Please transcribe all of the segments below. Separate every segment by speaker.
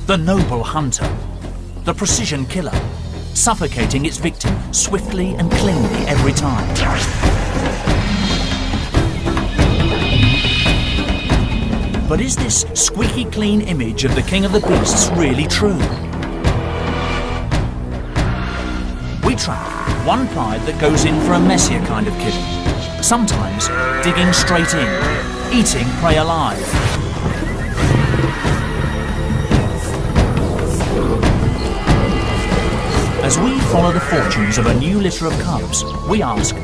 Speaker 1: The noble hunter, the precision killer, suffocating its victim swiftly and cleanly every time. But is this squeaky clean image of the king of the beasts really true? We track one pride that goes in for a messier kind of killing, sometimes digging straight in, eating prey alive. As we follow the fortunes of a new litter of cubs, we ask,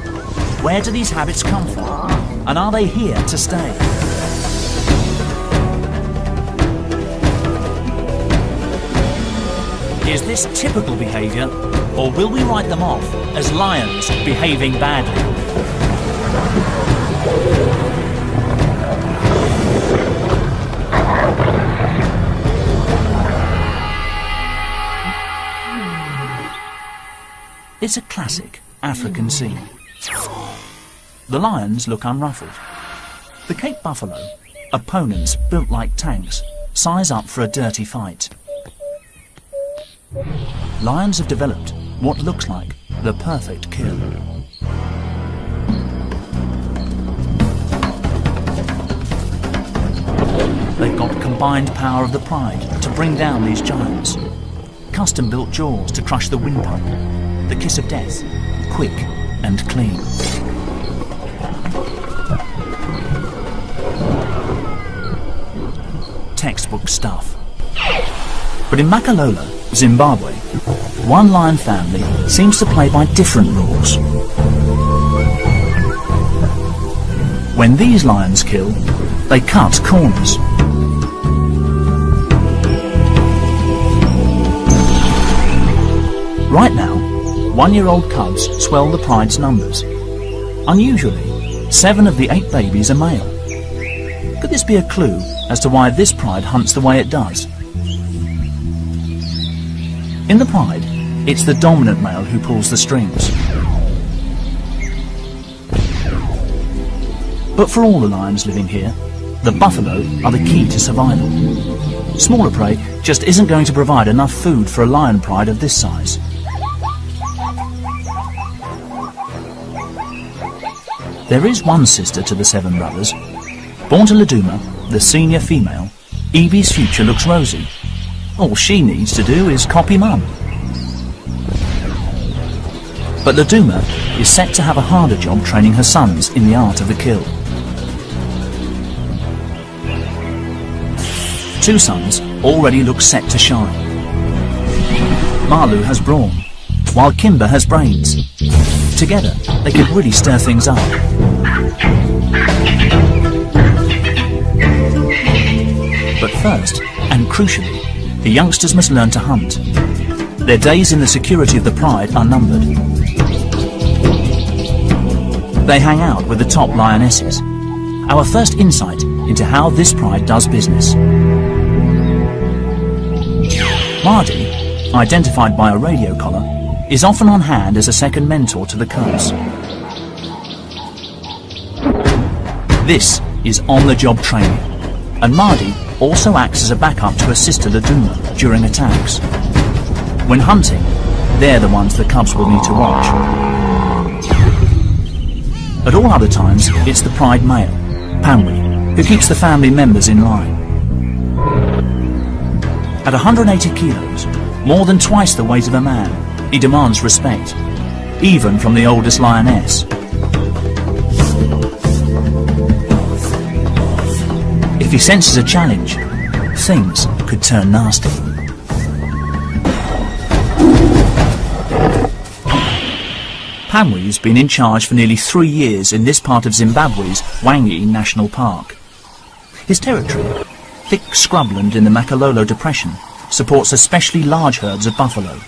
Speaker 1: where do these habits come from, and are they here to stay? Is this typical behaviour, or will we write them off as lions behaving badly? It's a classic African scene. The lions look unruffled. The Cape buffalo, opponents built like tanks, size up for a dirty fight. Lions have developed what looks like the perfect kill. They've got combined power of the pride to bring down these giants. Custom-built jaws to crush the windpipe. The kiss of death, quick and clean. Textbook stuff. But in Makalola, Zimbabwe, one lion family seems to play by different rules. When these lions kill, they cut corners. Right now, 1-year-old cubs swell the pride's numbers. Unusually, 7 of the 8 babies are male. Could this be a clue as to why this pride hunts the way it does? In the pride, it's the dominant male who pulls the strings. But for all the lions living here, the buffalo are the key to survival. Smaller prey just isn't going to provide enough food for a lion pride of this size. There is one sister to the 7 brothers. Born to Laduma, the senior female, Evie's future looks rosy. All she needs to do is copy Mum. But Laduma is set to have a harder job training her sons in the art of the kill. 2 sons already look set to shine. Malu has brawn, while Kimber has brains. Together, they could really stir things up. But first, and crucially, the youngsters must learn to hunt. Their days in the security of the pride are numbered. They hang out with the top lionesses. Our first insight into how this pride does business. Mardi, identified by a radio collar, is often on hand as a second mentor to the cubs. This is on-the-job training, and Mardi also acts as a backup to her sister Laduma during attacks. When hunting, they're the ones the cubs will need to watch. At all other times, it's the pride male, Panwi, who keeps the family members in line. At 180 kilos, more than twice the weight of a man, he demands respect, even from the oldest lioness. If he senses a challenge, things could turn nasty. Panwi's been in charge for nearly 3 years in this part of Zimbabwe's Wangi National Park. His territory, thick scrubland in the Makalola Depression, supports especially large herds of buffalo.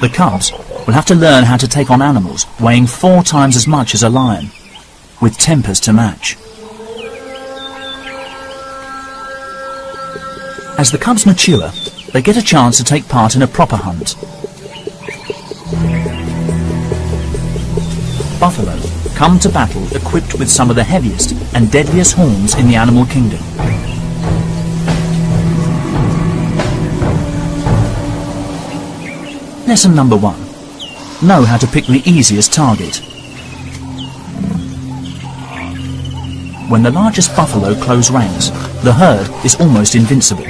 Speaker 1: The cubs will have to learn how to take on animals weighing 4 times as much as a lion, with tempers to match. As the cubs mature, they get a chance to take part in a proper hunt. Buffalo come to battle equipped with some of the heaviest and deadliest horns in the animal kingdom. Lesson number 1. Know how to pick the easiest target. When the largest buffalo close ranks, the herd is almost invincible.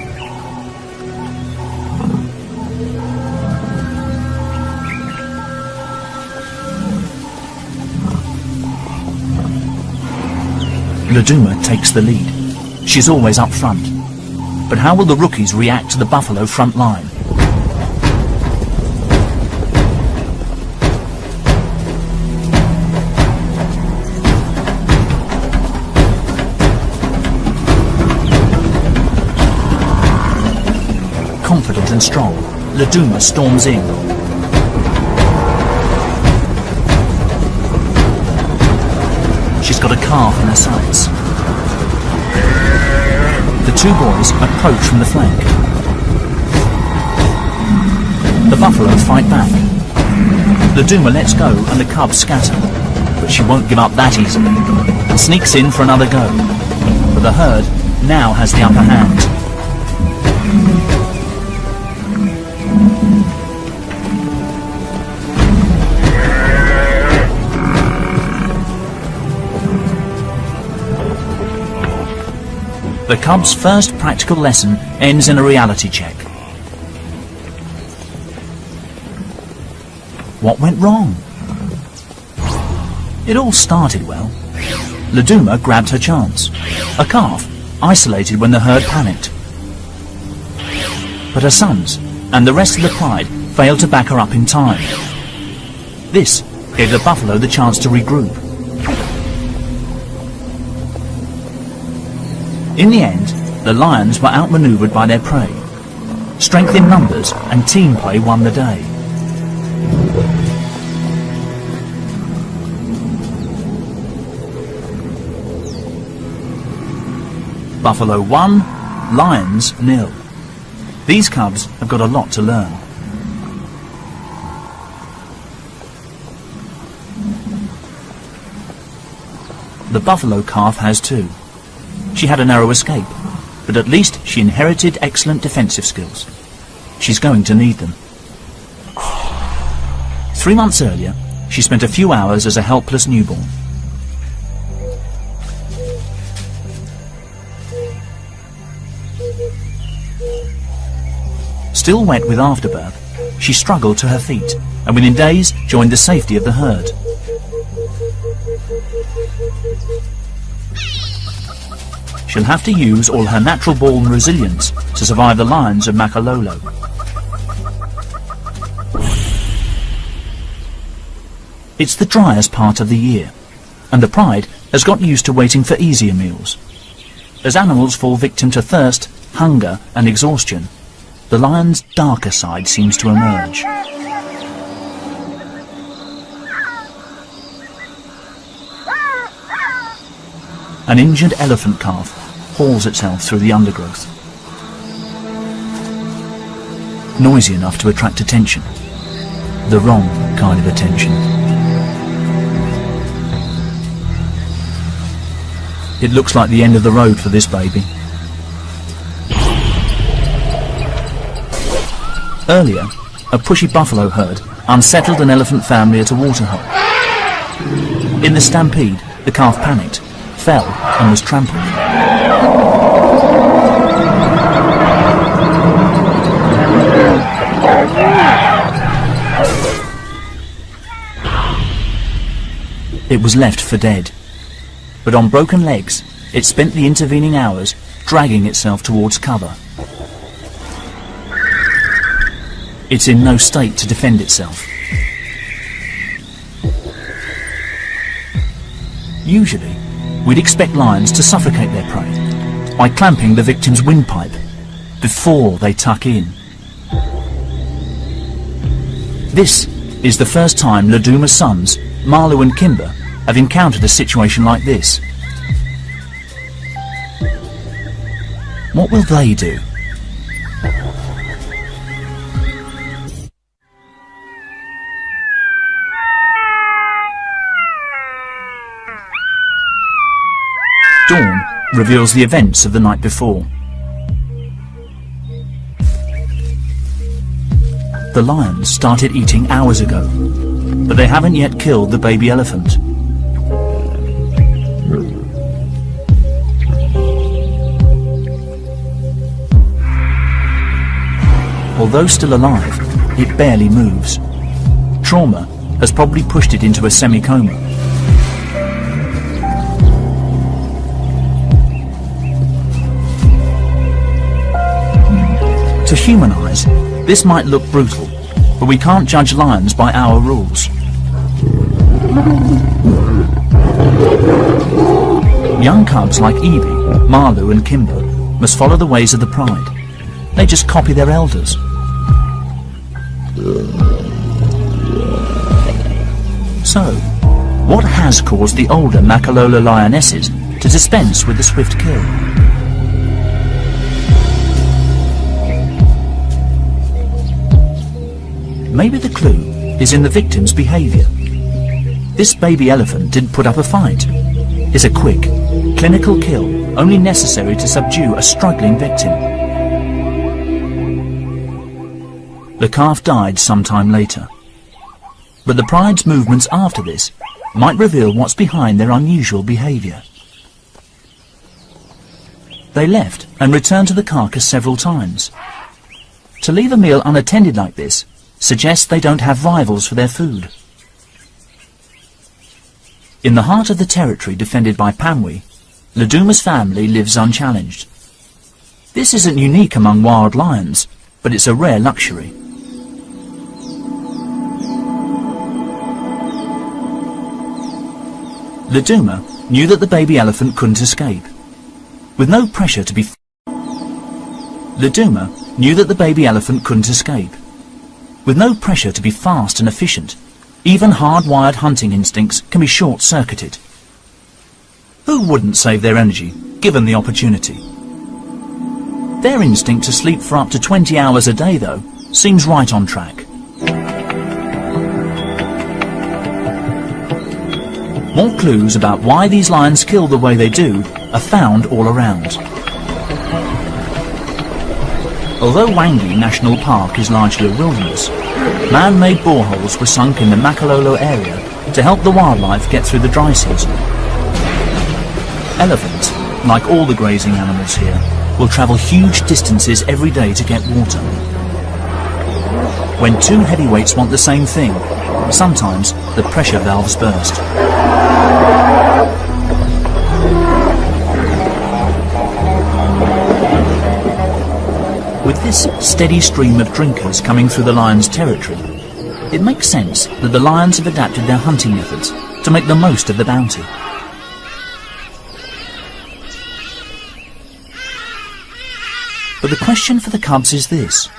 Speaker 1: Laduma takes the lead. She's always up front. But how will the rookies react to the buffalo front line? Confident and strong, Laduma storms in. She's got a calf in her sights. The two boys approach from the flank. The buffalo fight back. Laduma lets go and the cubs scatter, but she won't give up that easily and sneaks in for another go. But the herd now has the upper hand. The cubs' first practical lesson ends in a reality check. What went wrong? It all started well. Laduma grabbed her chance. A calf, isolated when the herd panicked. But her sons and the rest of the pride failed to back her up in time. This gave the buffalo the chance to regroup. In the end, the lions were outmaneuvered by their prey. Strength in numbers and team play won the day. Buffalo 1, lions 0. These cubs have got a lot to learn. The buffalo calf has too. She had a narrow escape, but at least she inherited excellent defensive skills. She's going to need them. 3 months earlier, she spent a few hours as a helpless newborn. Still wet with afterbirth, she struggled to her feet and within days joined the safety of the herd. She'll have to use all her natural-born resilience to survive the lions of Makalolo. It's the driest part of the year, and the pride has got used to waiting for easier meals. As animals fall victim to thirst, hunger and exhaustion, the lion's darker side seems to emerge. An injured elephant calf hauls itself through the undergrowth. Noisy enough to attract attention. The wrong kind of attention. It looks like the end of the road for this baby. Earlier, a pushy buffalo herd unsettled an elephant family at a waterhole. In the stampede, the calf panicked, fell and was trampled. It was left for dead, but on broken legs it spent the intervening hours dragging itself towards cover. It's in no state to defend itself. Usually, we'd expect lions to suffocate their prey by clamping the victim's windpipe before they tuck in. This is the first time Laduma's sons, Marlu and Kimber, have encountered a situation like this. What will they do? Dawn reveals the events of the night before. the lions started eating hours ago, but they haven't yet killed the baby elephant. Although still alive, it barely moves. Trauma has probably pushed it into a semi-coma. To humanize, this might look brutal, but we can't judge lions by our rules. Young cubs like Evie, Marlu and Kimber must follow the ways of the pride. They just copy their elders. So, what has caused the older Makalola lionesses to dispense with the swift kill? Maybe the clue is in the victim's behaviour. This baby elephant didn't put up a fight. It's a quick, clinical kill, only necessary to subdue a struggling victim. The calf died sometime later. But the pride's movements after this might reveal what's behind their unusual behaviour. They left and returned to the carcass several times. To leave a meal unattended like this suggests they don't have rivals for their food. In the heart of the territory defended by Pamwi, Laduma's family lives unchallenged. This isn't unique among wild lions, but it's a rare luxury. Laduma knew that the baby elephant couldn't escape. With no pressure to be fast and efficient, even hardwired hunting instincts can be short-circuited. Who wouldn't save their energy, given the opportunity? Their instinct to sleep for up to 20 hours a day, though, seems right on track. More clues about why these lions kill the way they do are found all around. Although Wangi National Park is largely a wilderness, man-made boreholes were sunk in the Makalola area to help the wildlife get through the dry season. Elephants, like all the grazing animals here, will travel huge distances every day to get water. When two heavyweights want the same thing, sometimes the pressure valves burst. With this steady stream of drinkers coming through the lion's territory, it makes sense that the lions have adapted their hunting methods to make the most of the bounty. But the question for the cubs is this: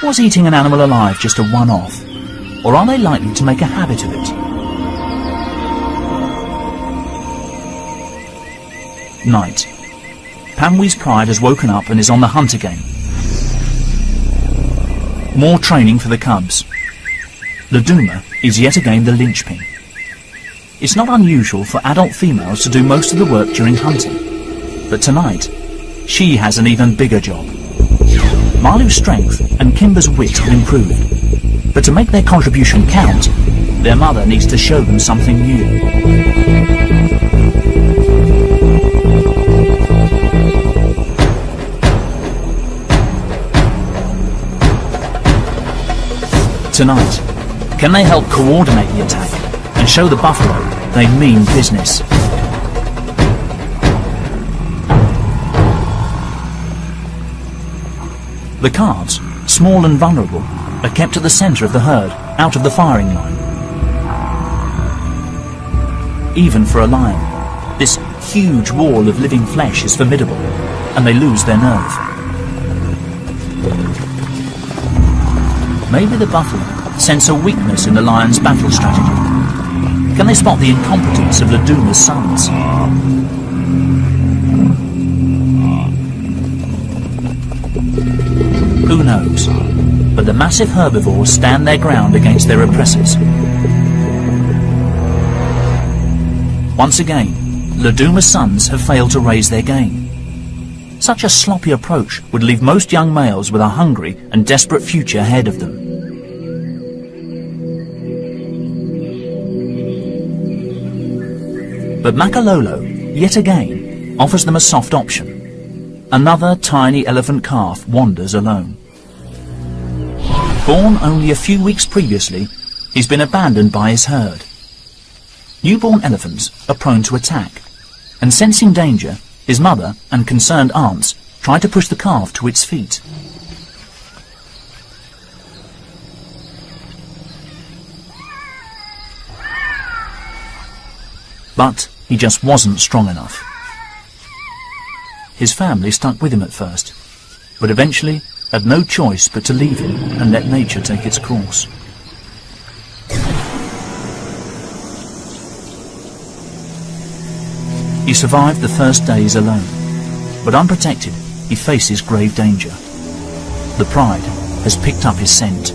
Speaker 1: was eating an animal alive just a one-off, or are they likely to make a habit of it? Night. Pamwi's pride has woken up and is on the hunt again. More training for the cubs. Laduma is yet again the linchpin. It's not unusual for adult females to do most of the work during hunting, but tonight she has an even bigger job. Marlu's strength and Kimber's wit have improved, but to make their contribution count, their mother needs to show them something new. Tonight, can they help coordinate the attack and show the buffalo they mean business? The calves, small and vulnerable, are kept at the centre of the herd, out of the firing line. Even for a lion, this huge wall of living flesh is formidable, and they lose their nerve. Maybe the buffalo sense a weakness in the lion's battle strategy. Can they spot the incompetence of Laduma's sons? Who knows? But the massive herbivores stand their ground against their oppressors. Once again, Laduma's sons have failed to raise their game. Such a sloppy approach would leave most young males with a hungry and desperate future ahead of them. But Makalolo, yet again, offers them a soft option. Another tiny elephant calf wanders alone. Born only a few weeks previously, he's been abandoned by his herd. Newborn elephants are prone to attack, and sensing danger, his mother and concerned aunts try to push the calf to its feet. But he just wasn't strong enough. His family stuck with him at first, but eventually had no choice but to leave him and let nature take its course. He survived the first days alone, but unprotected, he faces grave danger. The pride has picked up his scent.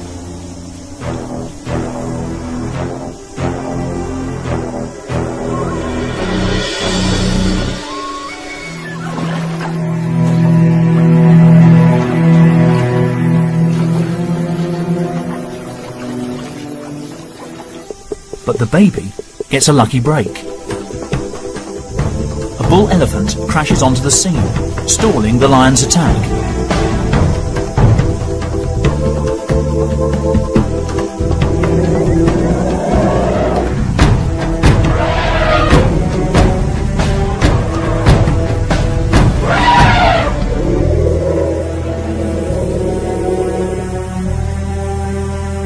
Speaker 1: But the baby gets a lucky break. A bull elephant crashes onto the scene, stalling the lion's attack.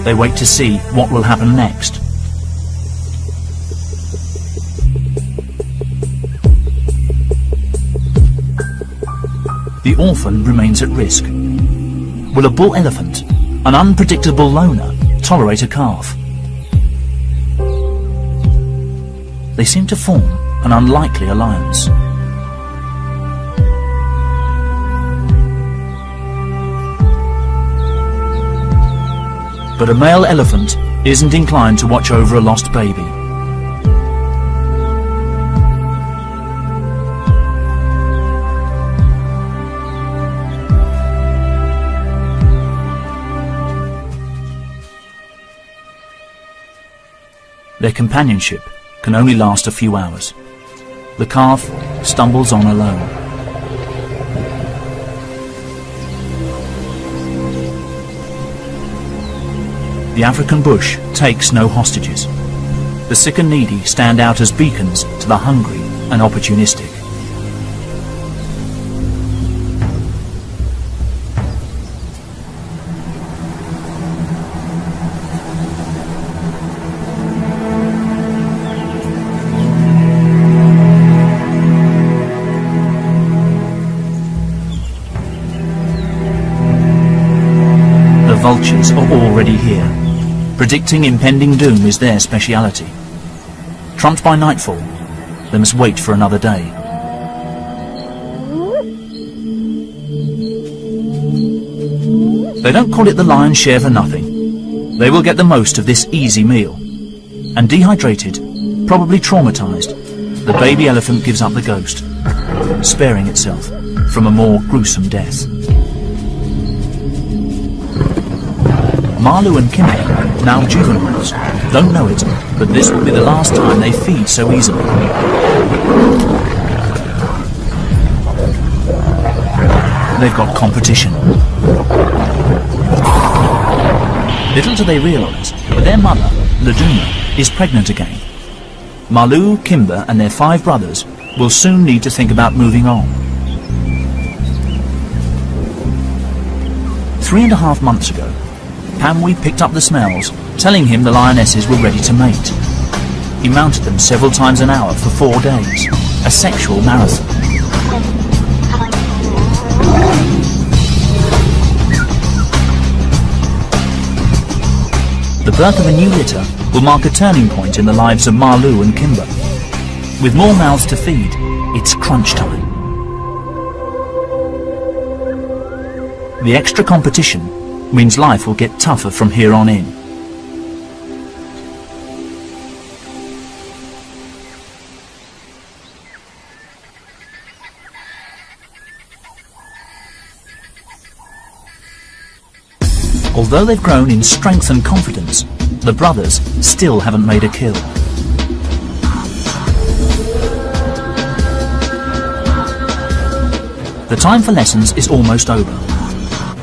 Speaker 1: They wait to see what will happen next. The orphan remains at risk. Will a bull elephant, an unpredictable loner, tolerate a calf? They seem to form an unlikely alliance. But a male elephant isn't inclined to watch over a lost baby. Their companionship can only last a few hours. The calf stumbles on alone. The African bush takes no hostages. The sick and needy stand out as beacons to the hungry and opportunistic. The vultures are already here. Predicting impending doom is their speciality. Trumped by nightfall, they must wait for another day. They don't call it the lion's share for nothing. They will get the most of this easy meal. And dehydrated, probably traumatized, the baby elephant gives up the ghost, sparing itself from a more gruesome death. Malu and Kimber, now juveniles, don't know it, but this will be the last time they feed so easily. They've got competition. Little do they realise that their mother, Laduma, is pregnant again. Malu, Kimber and their 5 brothers will soon need to think about moving on. 3.5 months ago, Pamwi picked up the smells, telling him the lionesses were ready to mate. He mounted them several times an hour for 4 days, a sexual marathon. The birth of a new litter will mark a turning point in the lives of Malu and Kimber. With more mouths to feed, it's crunch time. The extra competition means life will get tougher from here on in. Although they've grown in strength and confidence, the brothers still haven't made a kill. The time for lessons is almost over.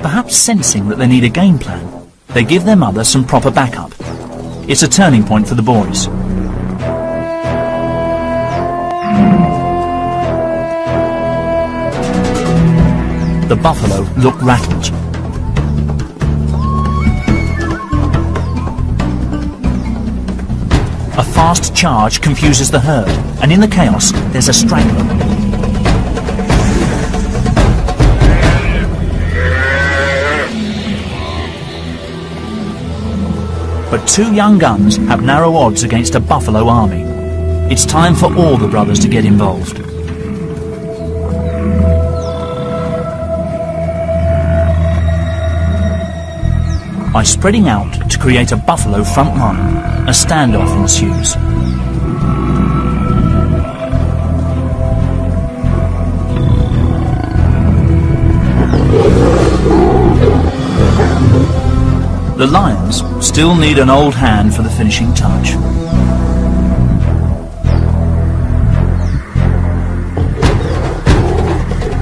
Speaker 1: Perhaps sensing that they need a game plan, they give their mother some proper backup. It's a turning point for the boys. The buffalo look rattled. A fast charge confuses the herd, and in the chaos, there's a straggler. But two young guns have narrow odds against a buffalo army. It's time for all the brothers to get involved. By spreading out to create a buffalo front line, a standoff ensues. The lions still need an old hand for the finishing touch.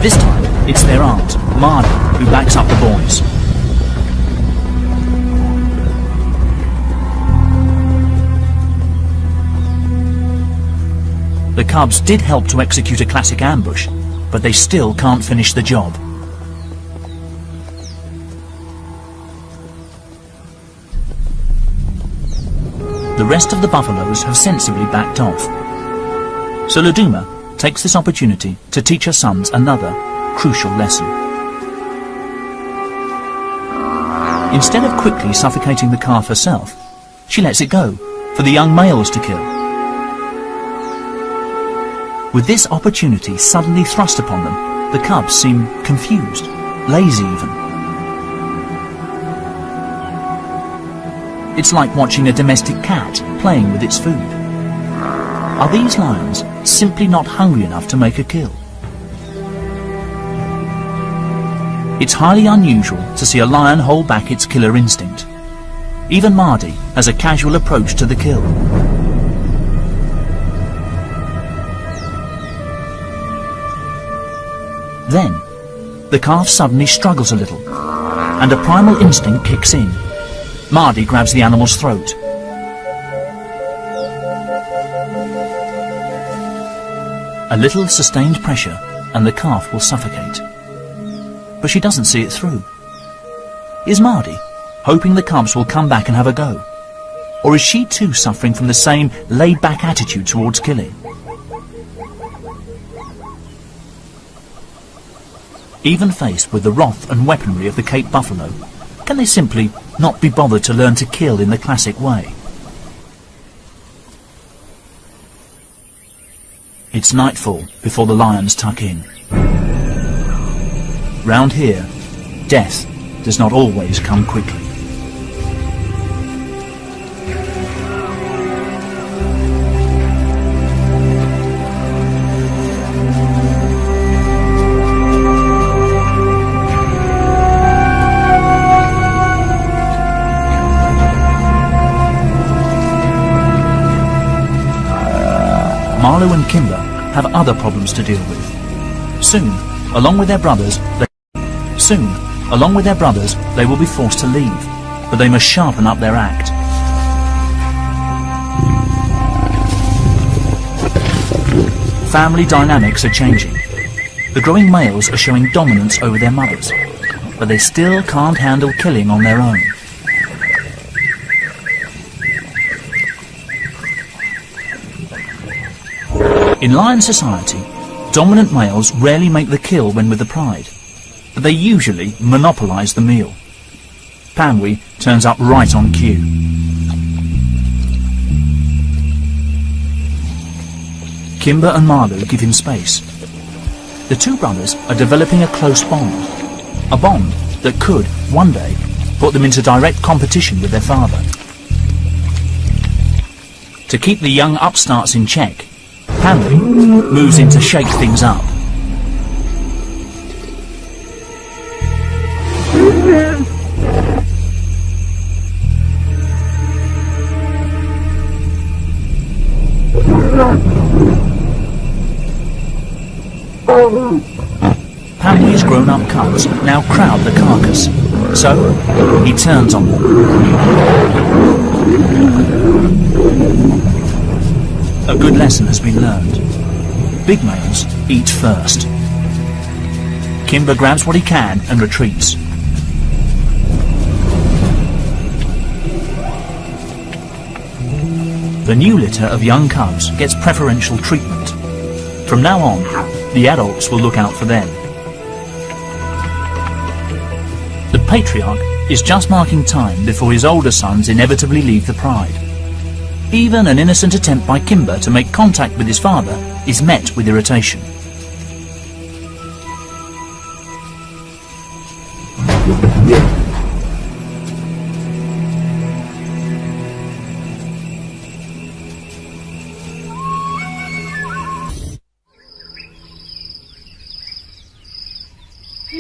Speaker 1: This time, it's their aunt, Marty, who backs up the boys. The cubs did help to execute a classic ambush, but they still can't finish the job. The rest of the buffaloes have sensibly backed off. So Luduma takes this opportunity to teach her sons another crucial lesson. Instead of quickly suffocating the calf herself, she lets it go for the young males to kill. With this opportunity suddenly thrust upon them, the cubs seem confused, lazy even. It's like watching a domestic cat playing with its food. Are these lions simply not hungry enough to make a kill? It's highly unusual to see a lion hold back its killer instinct. Even Mardi has a casual approach to the kill. Then, the calf suddenly struggles a little, and a primal instinct kicks in. Mardi grabs the animal's throat. A little sustained pressure, and the calf will suffocate. But she doesn't see it through. Is Mardi hoping the cubs will come back and have a go? Or is she too suffering from the same laid-back attitude towards killing? Even faced with the wrath and weaponry of the Cape buffalo, can they simply not be bothered to learn to kill in the classic way? It's nightfall before the lions tuck in. Round here, death does not always come quickly. Marlo and Kimber have other problems to deal with. Soon, along with their brothers, they will be forced to leave, but they must sharpen up their act. Family dynamics are changing. The growing males are showing dominance over their mothers, but they still can't handle killing on their own. In lion society, dominant males rarely make the kill when with the pride, but they usually monopolise the meal. Panwi turns up right on cue. Kimber and Marlo give him space. The two brothers are developing a close bond, a bond that could, one day, put them into direct competition with their father. To keep the young upstarts in check, Panwi moves in to shake things up. Panwi's grown-up cubs now crowd the carcass, so he turns on them. A good lesson has been learned. Big males eat first. Kimber grabs what he can and retreats. The new litter of young cubs gets preferential treatment. From now on, the adults will look out for them. The patriarch is just marking time before his older sons inevitably leave the pride. Even an innocent attempt by Kimber to make contact with his father is met with irritation.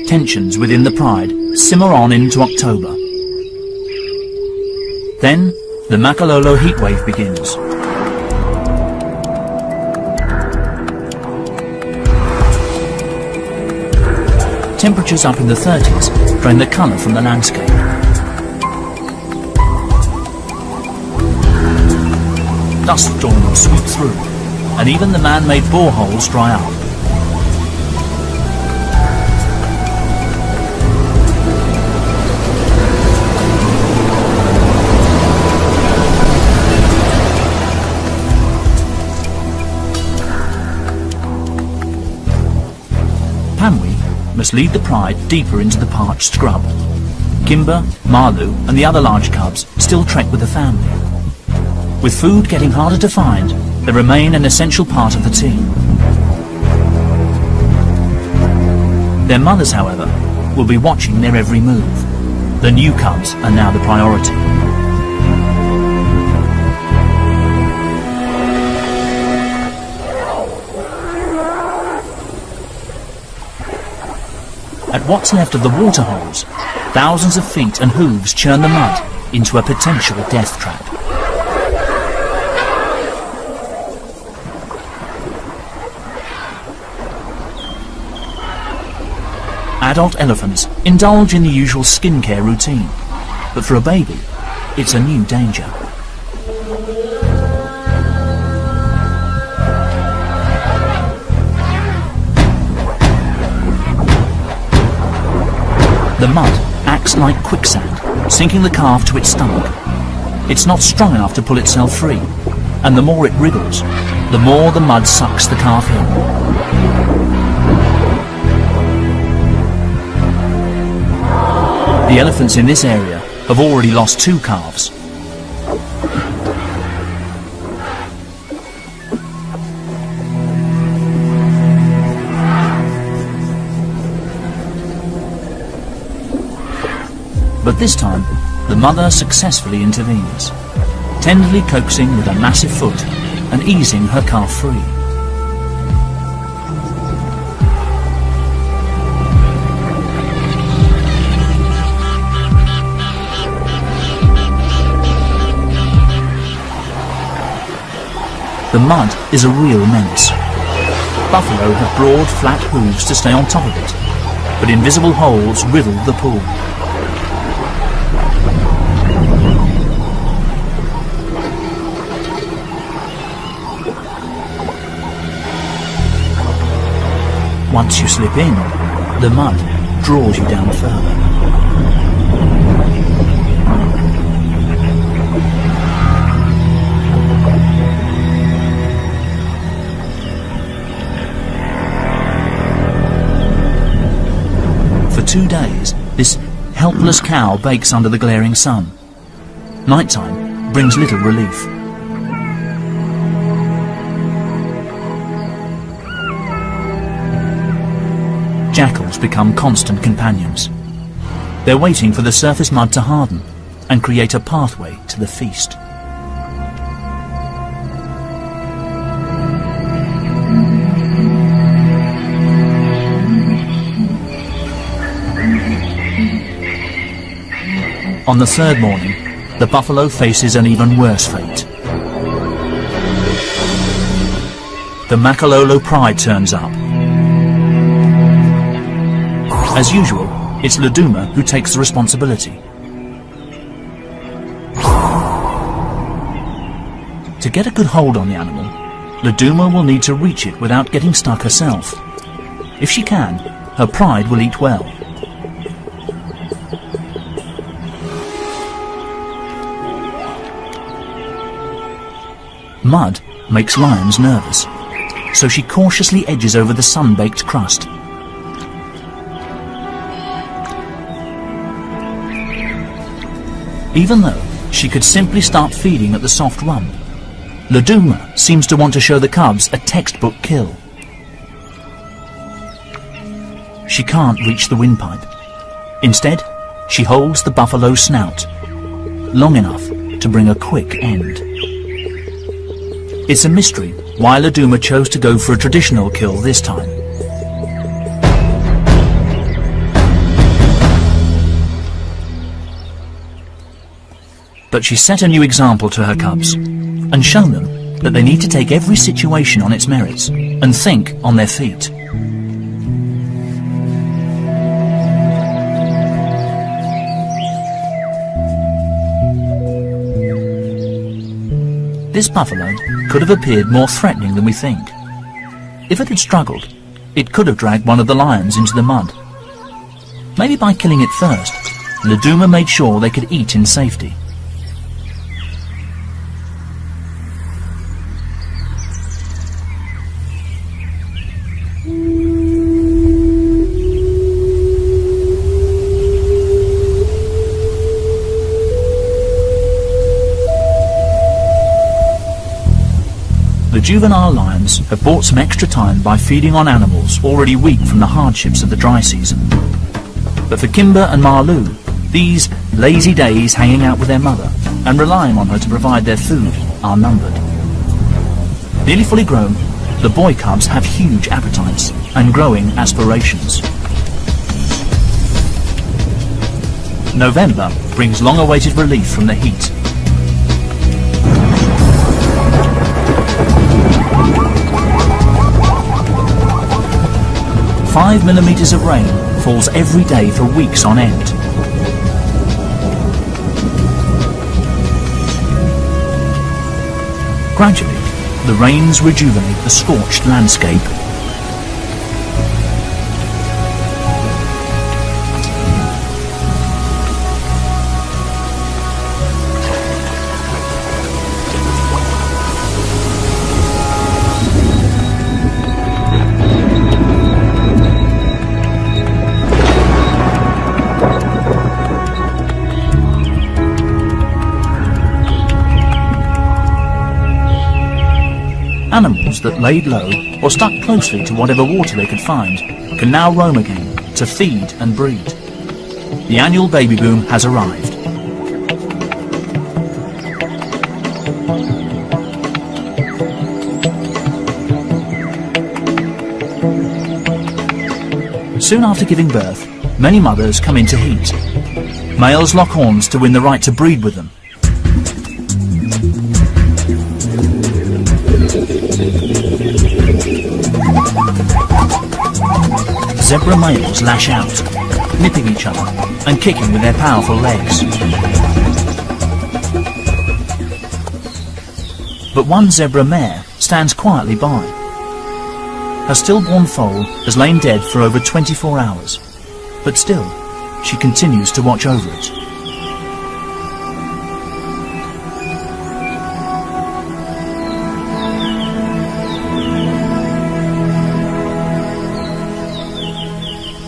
Speaker 1: Tensions within the pride simmer on into October. Then, the Makalolo heatwave begins. Temperatures up in the 30s drain the colour from the landscape. Dust storms swoop through, and even the man-made boreholes dry up. Panwi must lead the pride deeper into the parched scrub. Kimber, Malu and the other large cubs still trek with the family. With food getting harder to find, they remain an essential part of the team. Their mothers, however, will be watching their every move. The new cubs are now the priority. At what's left of the waterholes, thousands of feet and hooves churn the mud into a potential death trap. Adult elephants indulge in the usual skincare routine, but for a baby, it's a new danger. The mud acts like quicksand, sinking the calf to its stomach. It's not strong enough to pull itself free, and the more it wriggles, the more the mud sucks the calf in. The elephants in this area have already lost 2 calves. But this time, the mother successfully intervenes, tenderly coaxing with a massive foot and easing her calf free. The mud is a real menace. Buffalo have broad, flat hooves to stay on top of it, but invisible holes riddle the pool. Once you slip in, the mud draws you down further. For 2 days, this helpless cow bakes under the glaring sun. Nighttime brings little relief. Jackals become constant companions. They're waiting for the surface mud to harden and create a pathway to the feast. On the 3rd morning, the buffalo faces an even worse fate. The Makalolo pride turns up. As usual, it's Laduma who takes the responsibility. To get a good hold on the animal, Laduma will need to reach it without getting stuck herself. If she can, her pride will eat well. Mud makes lions nervous, so she cautiously edges over the sun-baked crust. Even though she could simply start feeding at the soft rump, Laduma seems to want to show the cubs a textbook kill. She can't reach the windpipe. Instead, she holds the buffalo's snout, long enough to bring a quick end. It's a mystery why Laduma chose to go for a traditional kill this time. But she set a new example to her cubs and shown them that they need to take every situation on its merits and think on their feet. This buffalo could have appeared more threatening than we think. If it had struggled, it could have dragged one of the lions into the mud. Maybe by killing it first, Laduma made sure they could eat in safety. The juvenile lions have bought some extra time by feeding on animals already weak from the hardships of the dry season. But for Kimber and Marlou, these lazy days hanging out with their mother and relying on her to provide their food are numbered. Nearly fully grown, the boy cubs have huge appetites and growing aspirations. November brings long-awaited relief from the heat. Five millimeters of rain falls every day for weeks on end. Gradually, the rains rejuvenate the scorched landscape. Animals that laid low or stuck closely to whatever water they could find can now roam again to feed and breed. The annual baby boom has arrived. Soon after giving birth, many mothers come into heat. Males lock horns to win the right to breed with them. Zebra males lash out, nipping each other and kicking with their powerful legs. But one zebra mare stands quietly by. Her stillborn foal has lain dead for over 24 hours, but still, she continues to watch over it.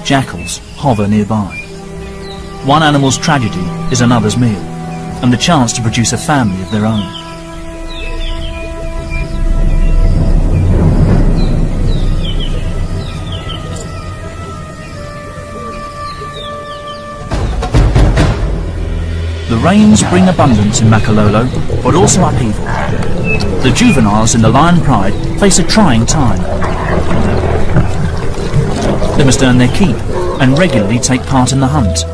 Speaker 1: Jackals hover nearby. One animal's tragedy is another's meal, and the chance to produce a family of their own. The rains bring abundance in Makalolo, but also upheaval. The juveniles in the Lion Pride face a trying time. They must earn their keep and regularly take part in the hunt.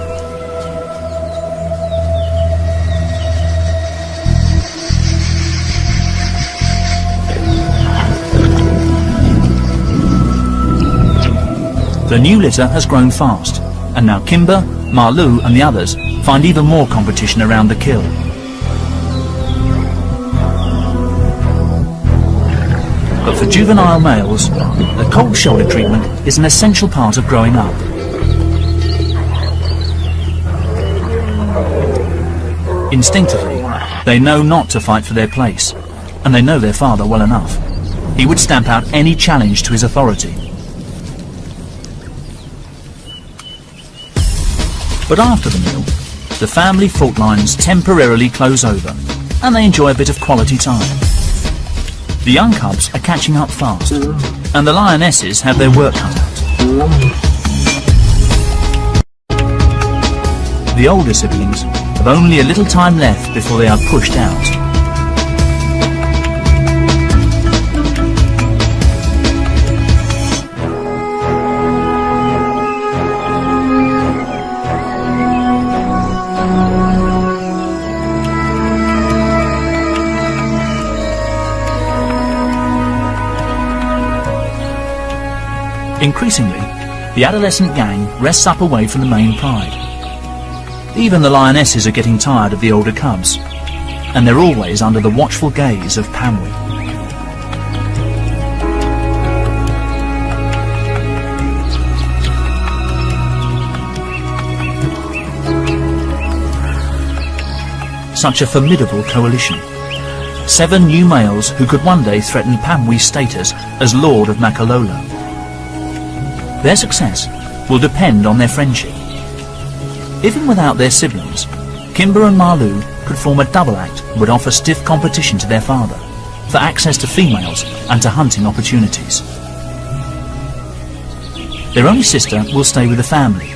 Speaker 1: The new litter has grown fast, And now Kimber, Marlou and the others find even more competition around the kill. But for juvenile males, the cold shoulder treatment is an essential part of growing up. Instinctively, they know not to fight for their place, and they know their father well enough. He would stamp out any challenge to his authority. But after the meal, the family fault lines temporarily close over, and they enjoy a bit of quality time. The young cubs are catching up fast, and the lionesses have their work cut out. The older siblings have only a little time left before they are pushed out. Increasingly, the adolescent gang rests up away from the main pride. Even the lionesses are getting tired of the older cubs, and they're always under the watchful gaze of Pamwi. Such a formidable coalition. 7 new males who could one day threaten Pamwi's status as Lord of Makalola. Their success will depend on their friendship. Even without their siblings, Kimber and Marlou could form a double act that would offer stiff competition to their father for access to females and to hunting opportunities. Their only sister will stay with the family.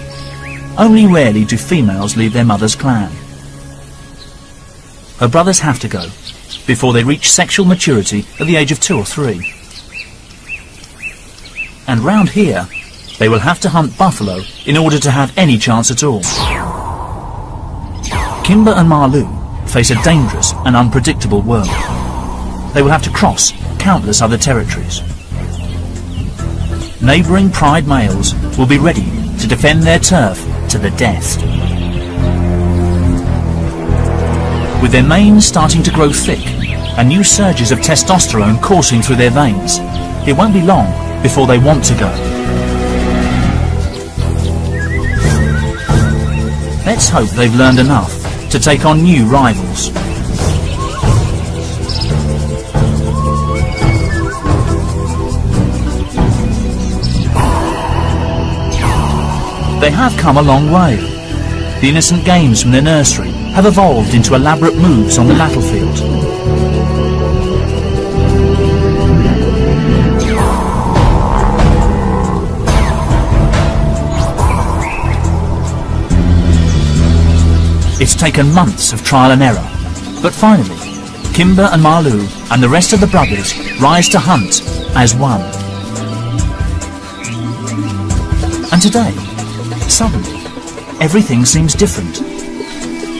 Speaker 1: Only rarely do females leave their mother's clan. Her brothers have to go before they reach sexual maturity at the age of 2 or 3. And round here, they will have to hunt buffalo in order to have any chance at all. Kimber and Marlou face a dangerous and unpredictable world. They will have to cross countless other territories. Neighbouring pride males will be ready to defend their turf to the death. With their manes starting to grow thick and new surges of testosterone coursing through their veins, it won't be long before they want to go. Let's hope they've learned enough to take on new rivals. They have come a long way. The innocent games from their nursery have evolved into elaborate moves on the battlefield. It's taken months of trial and error, but finally, Kimber and Marlou and the rest of the brothers rise to hunt as one. And today, suddenly, everything seems different.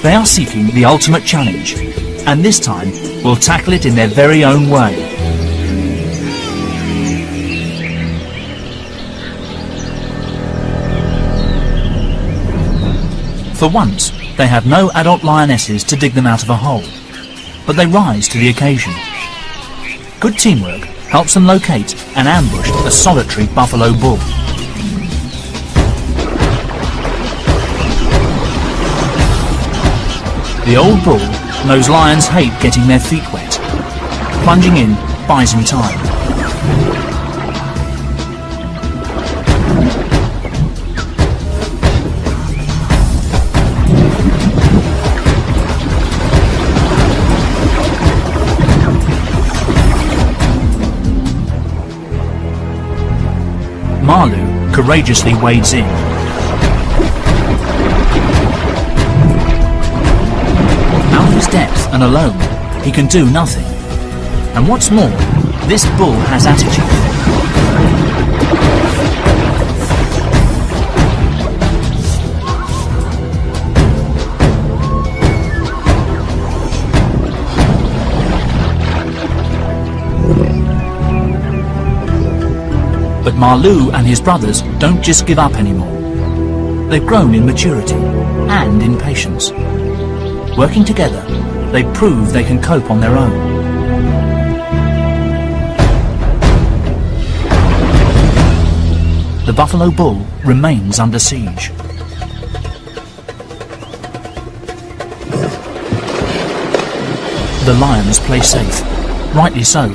Speaker 1: They are seeking the ultimate challenge, and this time will tackle it in their very own way. For once, they have no adult lionesses to dig them out of a hole, but they rise to the occasion. Good teamwork helps them locate and ambush a solitary buffalo bull. The old bull knows lions hate getting their feet wet. Plunging in buys him time. Marlou courageously wades in. Out of his depth and alone, he can do nothing. And what's more, this bull has attitude. But Marlou and his brothers don't just give up anymore. they've grown in maturity and in patience. Working together, they prove they can cope on their own. The buffalo bull remains under siege. The lions play safe, rightly so.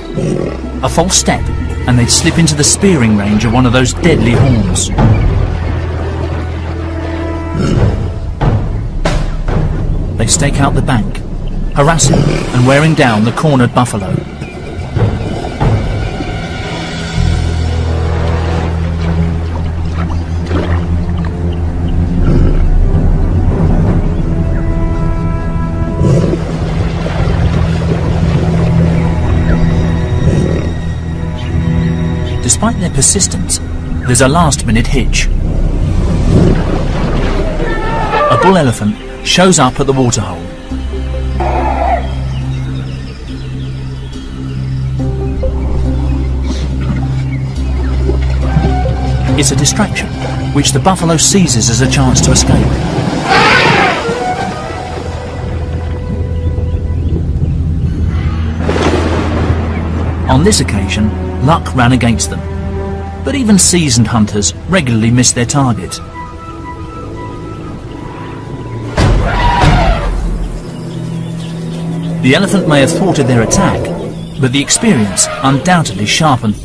Speaker 1: A false step and they'd slip into the spearing range of one of those deadly horns. They stake out the bank, harassing and wearing down the cornered buffalo. Despite their persistence, there's a last-minute hitch. A bull elephant shows up at the waterhole. It's a distraction, which the buffalo seizes as a chance to escape. On this occasion, luck ran against them, but even seasoned hunters regularly miss their target. The elephant may have thwarted their attack, but the experience undoubtedly sharpened.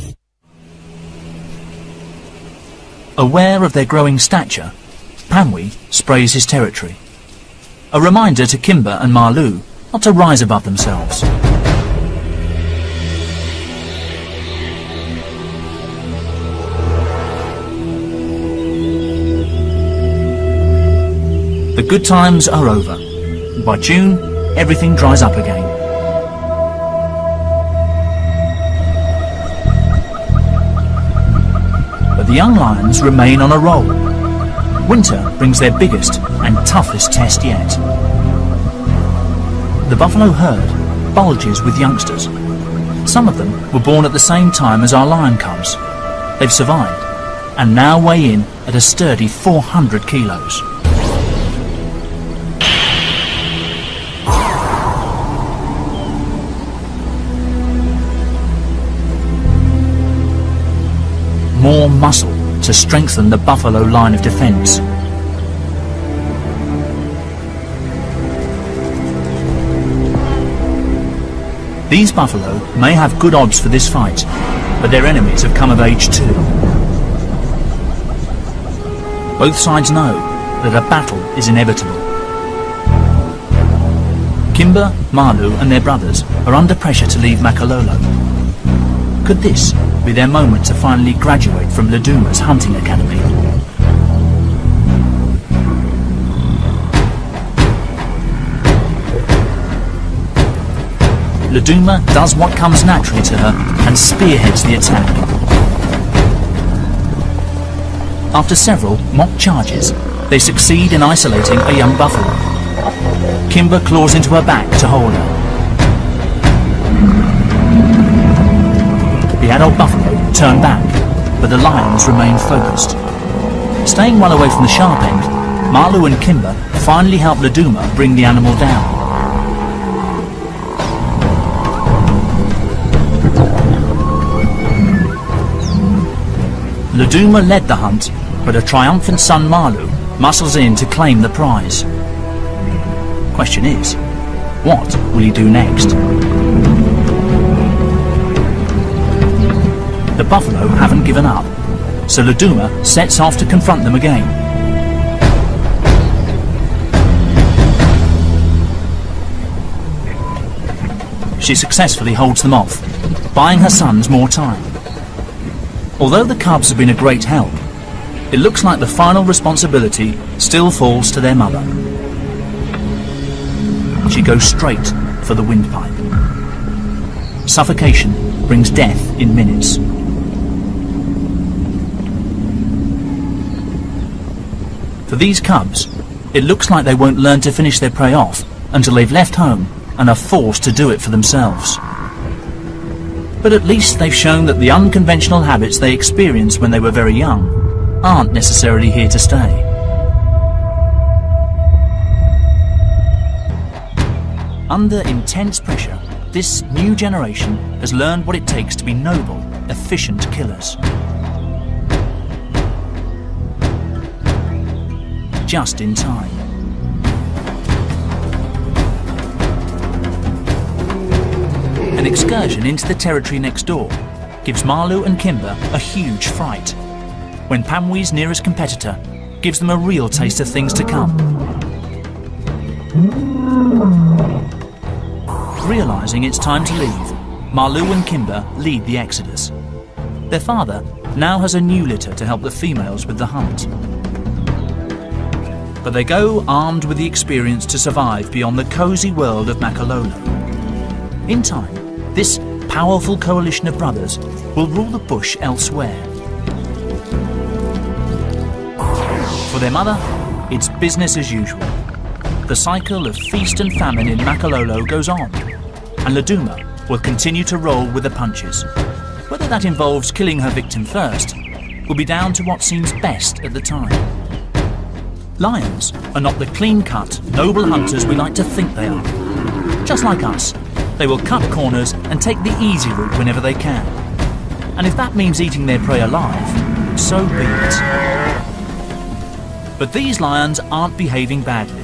Speaker 1: Aware of their growing stature, Panwi sprays his territory. A reminder to Kimber and Malu not to rise above themselves. The good times are over. By June, everything dries up again. But the young lions remain on a roll. Winter brings their biggest and toughest test yet. The buffalo herd bulges with youngsters. Some of them were born at the same time as our lion cubs. They've survived and now weigh in at a sturdy 400 kilos. More muscle to strengthen the buffalo line of defence. These buffalo may have good odds for this fight, but their enemies have come of age too. Both sides know that a battle is inevitable. Kimber, Malu and their brothers are under pressure to leave Makalolo. Could this be their moment to finally graduate from Laduma's hunting academy? Laduma does what comes naturally to her and spearheads the attack. After several mock charges, they succeed in isolating a young buffalo. Kimber claws into her back to hold her. The adult buffalo turn back, but the lions remain focused. Staying well away from the sharp end, Malu and Kimber finally help Laduma bring the animal down. Laduma led the hunt, but a triumphant son Malu muscles in to claim the prize. Question is, what will he do next? The buffalo haven't given up, so Laduma sets off to confront them again. She successfully holds them off, buying her sons more time. Although the cubs have been a great help, it looks like the final responsibility still falls to their mother. She goes straight for the windpipe. Suffocation brings death in minutes. For these cubs, it looks like they won't learn to finish their prey off until they've left home and are forced to do it for themselves. But at least they've shown that the unconventional habits they experienced when they were very young aren't necessarily here to stay. Under intense pressure, this new generation has learned what it takes to be noble, efficient killers. Just in time. An excursion into the territory next door gives Marlou and Kimber a huge fright, when Pamwee's nearest competitor gives them a real taste of things to come. Realising it's time to leave, Marlou and Kimber lead the exodus. Their father now has a new litter to help the females with the hunt. But they go armed with the experience to survive beyond the cosy world of Makalolo. In time, this powerful coalition of brothers will rule the bush elsewhere. For their mother, it's business as usual. The cycle of feast and famine in Makalolo goes on, and Laduma will continue to roll with the punches. Whether that involves killing her victim first will be down to what seems best at the time. Lions are not the clean-cut, noble hunters we like to think they are. Just like us, they will cut corners and take the easy route whenever they can. And if that means eating their prey alive, so be it. But these lions aren't behaving badly.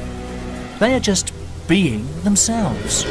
Speaker 1: They are just being themselves.